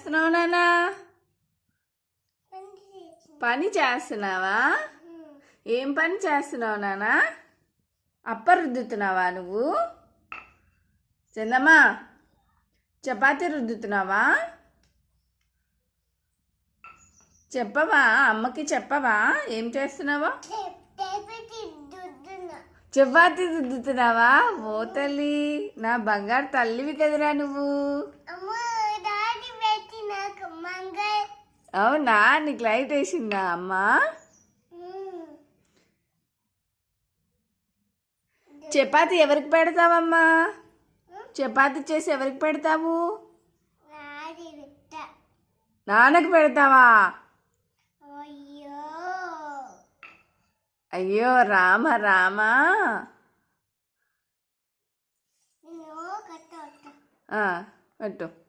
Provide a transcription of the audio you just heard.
చేస్తున్నావు నాన్న? పని చేస్తున్నావా? ఏం పని చేస్తున్నావు నాన్న? అప్ప రుద్దుతున్నావా నువ్వు? చందమ్మా, చపాతీ రుద్దుతున్నావా? చెప్పవా, అమ్మకి చెప్పవా ఏం చేస్తున్నావో? చపాతీ రుద్దుతున్నావా? ఓ తల్లి, నా బంగారు తల్లివి కదరా నువ్వు. అవునా, నీకు లైట్ వేసిందా అమ్మా? చపాతీ ఎవరికి పెడతావమ్మా? చపాతీ చేసి ఎవరికి పెడతావు? నాన్నకి పెడతావా? అయ్యో రామ రామా. కట్టు.